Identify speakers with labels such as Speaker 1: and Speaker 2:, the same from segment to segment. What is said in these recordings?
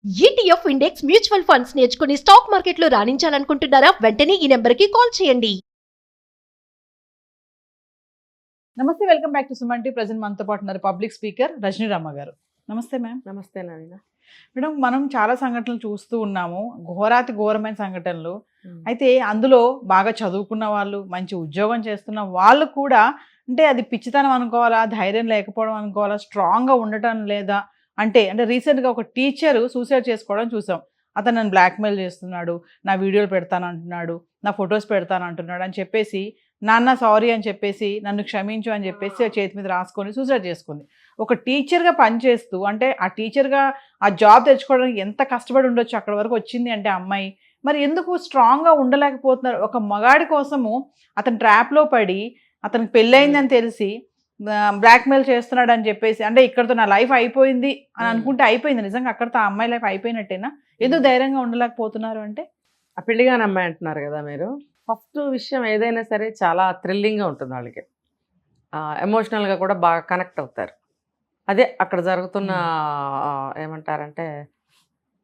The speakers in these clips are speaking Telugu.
Speaker 1: ఈటీఎఫ్ ఇండెక్స్ మ్యూచువల్ ఫండ్స్ నేర్చుకుని స్టాక్ మార్కెట్లో రాణించాలనుకుంటున్నారా? వెంటనే ఈ నెంబర్కి కాల్ చేయండి.
Speaker 2: నమస్తే, welcome back to Suman T. Present మనతో పాటు ఉన్నారు పబ్లిక్ స్పీకర్ రజనీ రామ గారు. నమస్తే మ్యామ్.
Speaker 3: నమస్తే నాన్న.
Speaker 2: మేడం, మనం చాలా సంఘటనలు చూస్తూ ఉన్నాము, ఘోరాతి ఘోరమైన సంఘటనలు. అయితే అందులో బాగా చదువుకున్న వాళ్ళు, మంచి ఉద్యోగం చేస్తున్న వాళ్ళు కూడా, అంటే అది పిచ్చితనం అనుకోవాలా, ధైర్యం లేకపోవడం అనుకోవాలా, స్ట్రాంగ్గా ఉండటం లేదా అంటే రీసెంట్గా ఒక టీచరు సూసైడ్ చేసుకోవడం చూసాం. అతను నన్ను బ్లాక్మెయిల్ చేస్తున్నాడు, నా వీడియోలు పెడతానంటున్నాడు, నా ఫొటోస్ పెడతానంటున్నాడు అని చెప్పేసి, నాన్న సారీ అని చెప్పేసి, నన్ను క్షమించు అని చెప్పేసి చేతి మీద రాసుకొని సూసైడ్ చేసుకుంది. ఒక టీచర్గా పనిచేస్తూ, అంటే ఆ టీచర్గా ఆ జాబ్ తెచ్చుకోవడానికి ఎంత కష్టపడి ఉండొచ్చు, అక్కడ వరకు వచ్చింది అంటే అమ్మాయి. మరి ఎందుకు స్ట్రాంగ్గా ఉండలేకపోతున్నారు? ఒక మగాడి కోసము అతను ట్రాప్లో పడి, అతనికి పెళ్ళయిందని తెలిసి బ్లాక్మెయిల్ చేస్తున్నాడు అని చెప్పేసి, అంటే ఇక్కడతో నా లైఫ్ అయిపోయింది అని అనుకుంటే అయిపోయింది. నిజంగా అక్కడతో ఆ అమ్మాయి లైఫ్ అయిపోయినట్టేనా? ఎందుకు ధైర్యంగా ఉండలేకపోతున్నారు అంటే?
Speaker 3: ఆ పెళ్లిగాని అమ్మాయి అంటున్నారు కదా మీరు. ఫస్ట్ విషయం ఏదైనా సరే చాలా థ్రిల్లింగ్గా ఉంటుంది వాళ్ళకి, ఎమోషనల్గా కూడా బాగా కనెక్ట్ అవుతారు. అదే అక్కడ జరుగుతున్న ఏమంటారంటే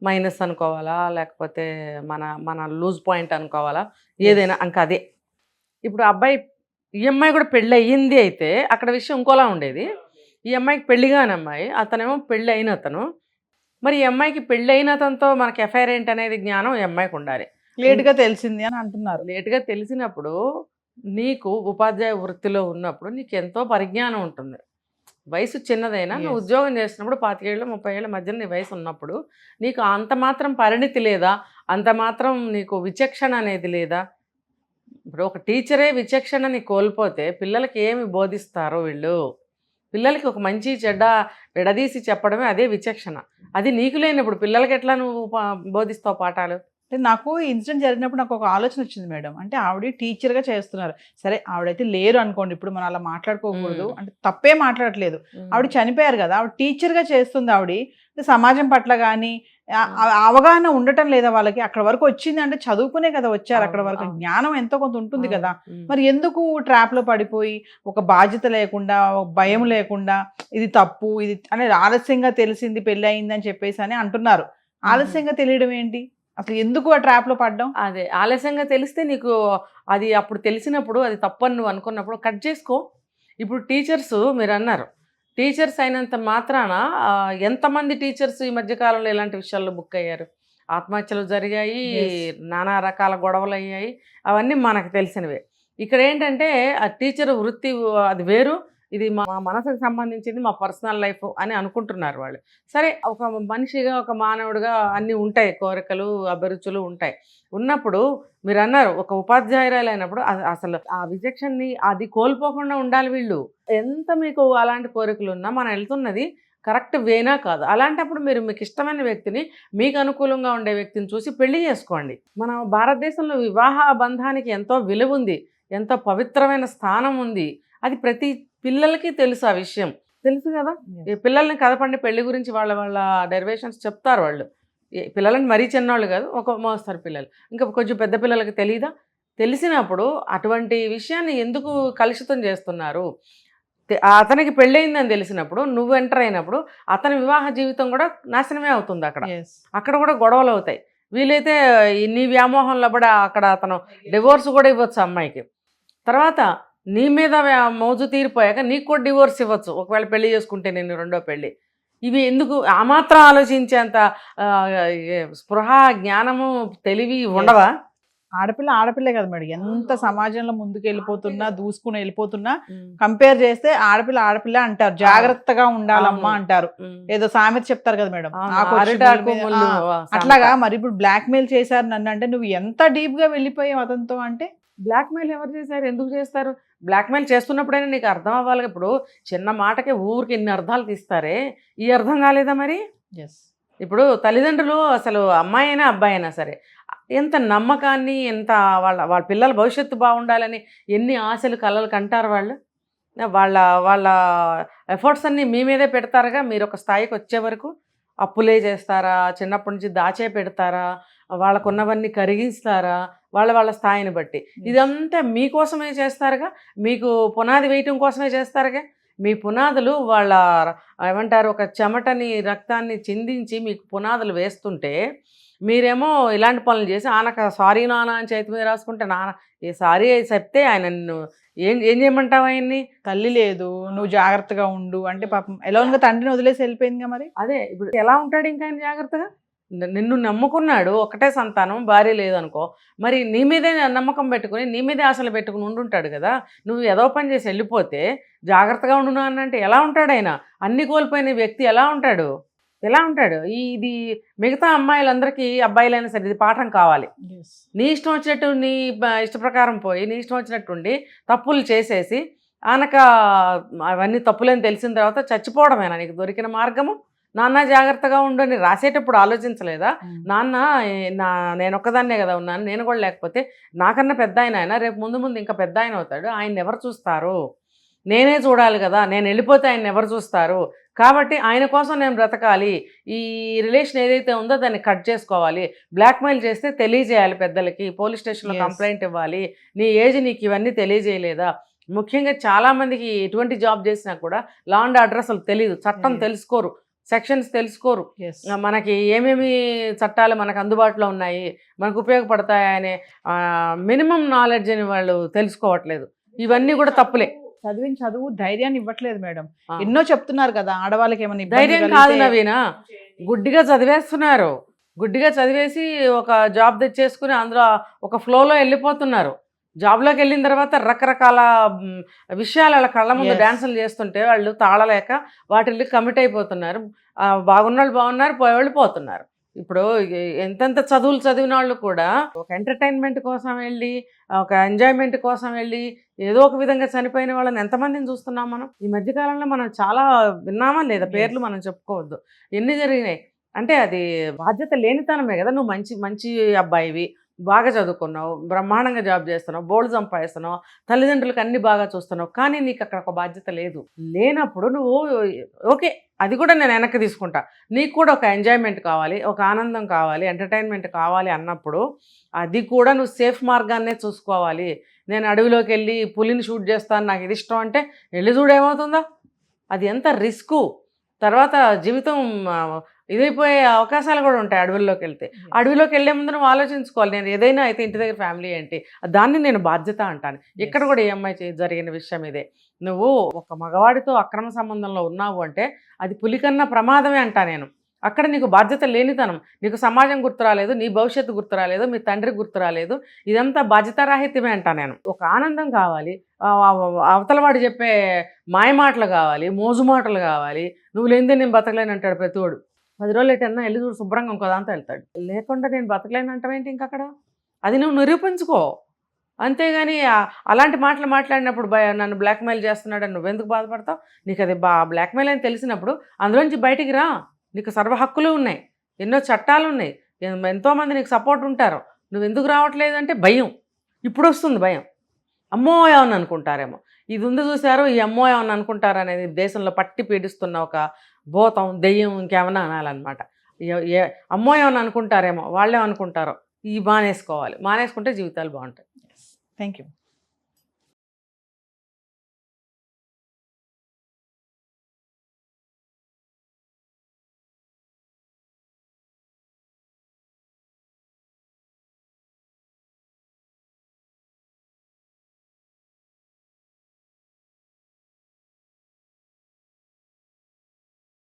Speaker 3: మైనస్ అనుకోవాలా, లేకపోతే మన మన లూజ్ పాయింట్ అనుకోవాలా, ఏదైనా ఇంకా అదే. ఇప్పుడు అబ్బాయి, ఈ అమ్మాయి కూడా పెళ్ళి అయ్యింది అయితే అక్కడ విషయం ఇంకోలా ఉండేది. ఈ అమ్మాయికి పెళ్లి కాని అమ్మాయి, అతనేమో పెళ్ళి అయిన అతను. మరి ఈ అమ్మాయికి పెళ్ళి అయిన అతనితో మనకి ఎఫ్ఐఆర్ ఏంటి అనేది జ్ఞానం ఈ అమ్మాయికి ఉండాలి.
Speaker 2: లేట్గా తెలిసింది అని అంటున్నారు.
Speaker 3: లేట్గా తెలిసినప్పుడు, నీకు ఉపాధ్యాయ వృత్తిలో ఉన్నప్పుడు నీకు ఎంతో పరిజ్ఞానం ఉంటుంది. వయసు చిన్నదైనా నువ్వు ఉద్యోగం చేసినప్పుడు 25 ఏళ్ళు 30 ఏళ్ళ మధ్యన నీ వయసు ఉన్నప్పుడు నీకు అంత మాత్రం పరిణితి లేదా, అంత మాత్రం నీకు విచక్షణ అనేది లేదా? ఇప్పుడు ఒక టీచరే విచక్షణని కోల్పోతే పిల్లలకి ఏమి బోధిస్తారో వీళ్ళు? పిల్లలకి ఒక మంచి చెడ్డ విడదీసి చెప్పడమే అదే విచక్షణ. అది నీకు లేనప్పుడు పిల్లలకి ఎట్లా నువ్వు బోధిస్తావు పాఠాలు?
Speaker 2: అంటే నాకు ఇన్సిడెంట్ జరిగినప్పుడు నాకు ఒక ఆలోచన వచ్చింది మేడం. అంటే ఆవిడ టీచర్గా చేస్తున్నారు, సరే ఆవిడైతే లేరు అనుకోండి, ఇప్పుడు మనం అలా మాట్లాడుకోకూడదు, అంటే తప్పే మాట్లాడట్లేదు. ఆవిడ చనిపోయారు కదా, ఆవిడ టీచర్గా చేస్తుంది. ఆవిడ సమాజం పట్ల కానీ అవగాహన ఉండటం లేదా వాళ్ళకి? అక్కడ వరకు వచ్చింది అంటే చదువుకునే కదా వచ్చారు, అక్కడ వరకు జ్ఞానం ఎంతో కొంత ఉంటుంది కదా. మరి ఎందుకు ట్రాప్లో పడిపోయి ఒక బాధ్యత లేకుండా, భయం లేకుండా, ఇది తప్పు, ఇది అనేది ఆలస్యంగా తెలిసింది పెళ్ళి అయింది అని చెప్పేసి అని అంటున్నారు. ఆలస్యంగా తెలియడం ఏంటి అసలు? ఎందుకు ఆ ట్రాప్లో పడ్డాం?
Speaker 3: అదే ఆలస్యంగా తెలిస్తే నీకు అది అప్పుడు తెలిసినప్పుడు అది తప్పని నువ్వు అనుకున్నప్పుడు కట్ చేసుకో. ఇప్పుడు టీచర్స్ మీరు అన్నారు, టీచర్స్ అయినంత మాత్రాన ఎంతమంది టీచర్స్ ఈ మధ్యకాలంలో ఇలాంటి విషయాల్లో బుక్ అయ్యారు? ఆత్మహత్యలు జరిగాయి, నానా రకాల గొడవలు అయ్యాయి, అవన్నీ మనకు తెలిసినవే. ఇక్కడ ఏంటంటే ఆ టీచర్ వృత్తి అది వేరు, ఇది మా మనసుకు సంబంధించింది, మా పర్సనల్ లైఫ్ అని అనుకుంటున్నారు వాళ్ళు. సరే, ఒక మనిషిగా ఒక మానవుడిగా అన్నీ ఉంటాయి, కోరికలు అభిరుచులు ఉంటాయి. ఉన్నప్పుడు మీరు అన్నారు ఒక ఉపాధ్యాయురాలు అయినప్పుడు అసలు ఆ విచక్షణని అది కోల్పోకుండా ఉండాలి వీళ్ళు. ఎంత మీకు అలాంటి కోరికలు ఉన్నా మనం వెళ్తున్నది కరెక్ట్ వేనా కాదు. అలాంటప్పుడు మీరు మీకు ఇష్టమైన వ్యక్తిని, మీకు అనుకూలంగా ఉండే వ్యక్తిని చూసి పెళ్లి చేసుకోండి. మన భారతదేశంలో వివాహ బంధానికి ఎంతో విలువ ఉంది, ఎంతో పవిత్రమైన స్థానం ఉంది. అది ప్రతి పిల్లలకి తెలుసు, ఆ విషయం తెలుసు కదా. ఈ పిల్లల్ని కదపండి పెళ్లి గురించి, వాళ్ళ వాళ్ళ డెరివేషన్స్ చెప్తారు వాళ్ళు. పిల్లలని మరీ చిన్నవాళ్ళు కాదు, ఒక మోస్తారు పిల్లలు, ఇంకా కొంచెం పెద్ద పిల్లలకి తెలీదా? తెలిసినప్పుడు అటువంటి విషయాన్ని ఎందుకు కలుషితం చేస్తున్నారు? అతనికి పెళ్ళయిందని తెలిసినప్పుడు నువ్వు ఎంటర్ అయినప్పుడు అతని వివాహ జీవితం కూడా నాశనమే అవుతుంది. అక్కడ కూడా గొడవలు అవుతాయి. వీలైతే నీ వ్యామోహంలో కూడా అక్కడ అతను డివోర్స్ కూడా ఇవ్వచ్చు అమ్మాయికి. తర్వాత నీ మీద మోజు తీరిపోయాక నీకు కూడా డివోర్స్ ఇవ్వచ్చు ఒకవేళ పెళ్లి చేసుకుంటే, నేను రెండో పెళ్ళి. ఇవి ఎందుకు? ఆ మాత్రం ఆలోచించేంత స్పృహ, జ్ఞానము, తెలివి ఉండవా?
Speaker 2: ఆడపిల్లే కదా మేడం, ఎంత సమాజంలో ముందుకు వెళ్ళిపోతున్నా, దూసుకుని వెళ్ళిపోతున్నా, కంపేర్ చేస్తే ఆడపిల్ల అంటారు, జాగ్రత్తగా ఉండాలమ్మా అంటారు. ఏదో సామెత చెప్తారు కదా మేడం, అట్లాగా. మరి ఇప్పుడు బ్లాక్మెయిల్ చేశారు నన్ను అంటే, నువ్వు ఎంత డీప్ గా వెళ్ళిపోయావు అతనితో అంటే?
Speaker 3: బ్లాక్మెయిల్ ఎవరు చేశారు? ఎందుకు చేస్తారు? బ్లాక్మెయిల్ చేస్తున్నప్పుడైనా నీకు అర్థం అవ్వాలి. ఇప్పుడు చిన్న మాటకి ఊరికి ఎన్ని అర్థాలు తీస్తారే, ఈ అర్థం కాలేదా మరి? ఇప్పుడు తల్లిదండ్రులు అసలు అమ్మాయి అయినా అబ్బాయి అయినా సరే ఎంత నమ్మకాన్ని, ఎంత వాళ్ళ పిల్లల భవిష్యత్తు బాగుండాలని ఎన్ని ఆశలు కలలు కంటారు వాళ్ళు. వాళ్ళ ఎఫర్ట్స్ అన్నీ మీ మీదే పెడతారుగా. మీరు ఒక స్థాయికి వచ్చే వరకు అప్పులే చేస్తారా, చిన్నప్పటి నుంచి దాచే పెడతారా, వాళ్ళకున్నవన్నీ కరిగిస్తారా, వాళ్ళ స్థాయిని బట్టి. ఇదంతా మీకోసమే చేస్తారుగా, మీకు పునాది వేయటం కోసమే చేస్తారుగా. మీ పునాదులు వాళ్ళ ఏమంటారు ఒక చెమటని రక్తాన్ని చిందించి మీకు పునాదులు వేస్తుంటే మీరేమో ఇలాంటి పనులు చేసి ఆనక సారీ నాన్న అని చేతి మీద రాసుకుంటే నాన్న ఈ సారీ చెప్తే ఆయన నిన్ను ఏం చేయమంటావు ఆయన్ని?
Speaker 2: తల్లి లేదు, నువ్వు జాగ్రత్తగా ఉండు అంటే పాపం ఎలాగా తండ్రిని వదిలేసి వెళ్ళిపోయిందిగా మరి.
Speaker 3: అదే ఇప్పుడు ఎలా ఉంటాడు ఇంకా ఆయన జాగ్రత్తగా? నిన్ను నమ్ముకున్నాడు, ఒకటే సంతానం, భార్య లేదనుకో, మరి నీ మీదే నమ్మకం పెట్టుకుని నీ మీదే ఆశలు పెట్టుకుని ఉండుంటాడు కదా. నువ్వు ఏదో పని చేసి వెళ్ళిపోతే జాగ్రత్తగా ఉండునా అన్నంటే ఎలా ఉంటాడు ఆయన? అన్ని కోల్పోయిన వ్యక్తి ఎలా ఉంటాడు? ఇది మిగతా అమ్మాయిలందరికీ అబ్బాయిలైనా సరే ఇది పాఠం కావాలి. నీ ఇష్టం వచ్చినట్టు నీ ఇష్ట ప్రకారం పోయి నీ ఇష్టం వచ్చినట్టుండి తప్పులు చేసేసి ఆనక అవన్నీ తప్పులని తెలిసిన తర్వాత చచ్చిపోవడమేనా నీకు దొరికిన మార్గము? నాన్న జాగ్రత్తగా ఉండు అని రాసేటప్పుడు ఆలోచించలేదా? నాన్న నేను ఒక్కదాన్నే కదా ఉన్నాను, నేను కూడా లేకపోతే నాకన్నా పెద్ద ఆయన రేపు ముందు ఇంకా పెద్ద ఆయన అవుతాడు, ఆయన ఎవరు చూస్తారు? నేనే చూడాలి కదా, నేను వెళ్ళిపోతే ఆయన ఎవరు చూస్తారు? కాబట్టి ఆయన కోసం నేను బ్రతకాలి. ఈ రిలేషన్ ఏదైతే ఉందో దాన్ని కట్ చేసుకోవాలి. బ్లాక్మెయిల్ చేస్తే తెలియజేయాలి పెద్దలకి, పోలీస్ స్టేషన్లో కంప్లైంట్ ఇవ్వాలి. నీ ఏజ్ నీకు ఇవన్నీ తెలియజేయలేదా? ముఖ్యంగా చాలామందికి ఎటువంటి జాబ్ చేసినా కూడా లా అండ్ ఆర్డర్ అసలు తెలియదు, చట్టం తెలుసుకోరు, సెక్షన్స్ తెలుసుకోరు, మనకి ఏమేమి చట్టాలు మనకు అందుబాటులో ఉన్నాయి, మనకు ఉపయోగపడతాయనే మినిమం నాలెడ్జ్ అని వాళ్ళు తెలుసుకోవట్లేదు. ఇవన్నీ కూడా తప్పులే.
Speaker 2: చదువు ధైర్యాన్ని ఇవ్వట్లేదు మేడం. ఎన్నో చెప్తున్నారు కదా ఆడవాళ్ళకి ఏమైనా
Speaker 3: ధైర్యం కాదు నవీనా, గుడ్డిగా చదివేస్తున్నారు. గుడ్డిగా చదివేసి ఒక జాబ్ తెచ్చేసుకుని అందులో ఒక ఫ్లోలో వెళ్ళిపోతున్నారు. జాబ్లోకి వెళ్ళిన తర్వాత రకరకాల విషయాలు వాళ్ళ కళ్ళ ముందు డ్యాన్సులు చేస్తుంటే వాళ్ళు తాళలేక వాటికి కమిట్ అయిపోతున్నారు. బాగున్నవాళ్ళు బాగున్నారు, పోయేవాళ్ళు పోతున్నారు. ఇప్పుడు ఎంతెంత చదువులు చదివిన వాళ్ళు కూడా ఒక ఎంటర్టైన్మెంట్ కోసం వెళ్ళి, ఒక ఎంజాయ్మెంట్ కోసం వెళ్ళి ఏదో ఒక విధంగా చనిపోయిన వాళ్ళని ఎంతమందిని చూస్తున్నాం మనం. ఈ మధ్యకాలంలో మనం చాలా విన్నామా లేదా? పేర్లు మనం చెప్పుకోవద్దు, ఎన్ని జరిగినాయి అంటే అది బాధ్యత లేనితనమే కదా. నువ్వు మంచి అబ్బాయివి, బాగా చదువుకున్నావు, బ్రహ్మాండంగా జాబ్ చేస్తున్నావు, బోల్డ్ సంపాదిస్తున్నావు, తల్లిదండ్రులకు అన్ని బాగా చూస్తున్నావు, కానీ నీకు అక్కడ ఒక బాధ్యత లేనప్పుడు నువ్వు ఓకే అది కూడా నేను వెనక్కి తీసుకుంటా. నీకు కూడా ఒక ఎంజాయ్మెంట్ కావాలి, ఒక ఆనందం కావాలి, ఎంటర్టైన్మెంట్ కావాలి అన్నప్పుడు అది కూడా నువ్వు సేఫ్ మార్గాన్నే చూసుకోవాలి. నేను అడవిలోకి వెళ్ళి పులిని షూట్ చేస్తాను, నాకు ఇది ఇష్టం అంటే వెళ్ళి చూడు ఏమవుతుందో. అది ఎంత రిస్కు. తర్వాత జీవితం ఇదైపోయే అవకాశాలు కూడా ఉంటాయి అడవుల్లోకి వెళ్తే. అడవిలోకి వెళ్ళే ముందు నువ్వు ఆలోచించుకోవాలి, నేను ఏదైనా అయితే ఇంటి దగ్గర ఫ్యామిలీ ఏంటి, దాన్ని నేను బాధ్యత అంటాను. ఇక్కడ కూడా ఈ అమ్మాయి జరిగిన విషయం ఇదే. నువ్వు ఒక మగవాడితో అక్రమ సంబంధంలో ఉన్నావు అంటే అది పులికన్నా ప్రమాదమే అంటా నేను. అక్కడ నీకు బాధ్యత లేనితనం, నీకు సమాజం గుర్తు రాలేదు, నీ భవిష్యత్తు గుర్తు రాలేదు, మీ తండ్రికి గుర్తు రాలేదు, ఇదంతా బాధ్యతారాహిత్యమే అంటా నేను. ఒక ఆనందం కావాలి, అవతలవాడు చెప్పే మాయ మాటలు కావాలి, మోజు మాటలు కావాలి. నువ్వు లేనిదే నేను బతకలేను అంటాడు ప్రతివాడు. 10 రోజులు ఎటన్నా వెళ్ళి చూడు శుభ్రంగా ఇంకో దాంతో వెళ్తాడు. లేకుండా నేను బతకలేను అంటావేంటి ఇంక అక్కడ? అది నువ్వు నిరూపించుకో. అంతేగాని అలాంటి మాటలు మాట్లాడినప్పుడు నన్ను బ్లాక్మెయిల్ చేస్తున్నాడని నువ్వెందుకు బాధపడతావు? నీకు అది బ్లాక్మెయిల్ అని తెలిసినప్పుడు అందులోంచి బయటికి రా. నీకు సర్వ హక్కులు ఉన్నాయి, ఎన్నో చట్టాలు ఉన్నాయి, ఎంతోమంది నీకు సపోర్ట్ ఉంటారు. నువ్వు ఎందుకు రావట్లేదు అంటే భయం. ఇప్పుడు వస్తుంది భయం. అమ్మో ఏమని అనుకుంటారేమో, ఇది ఉంది చూసారు, ఈ అమ్మో ఏమని అనుకుంటారు అనేది దేశంలో పట్టి పీడిస్తున్న ఒక భూతం, దెయ్యం, ఇంకేమన్నా అనాలన్నమాట. అమ్మో ఏమని అనుకుంటారేమో, వాళ్ళేమనుకుంటారో. మానేసుకోవాలి. మానేసుకుంటే జీవితాలు బాగుంటాయి.
Speaker 2: Thank you.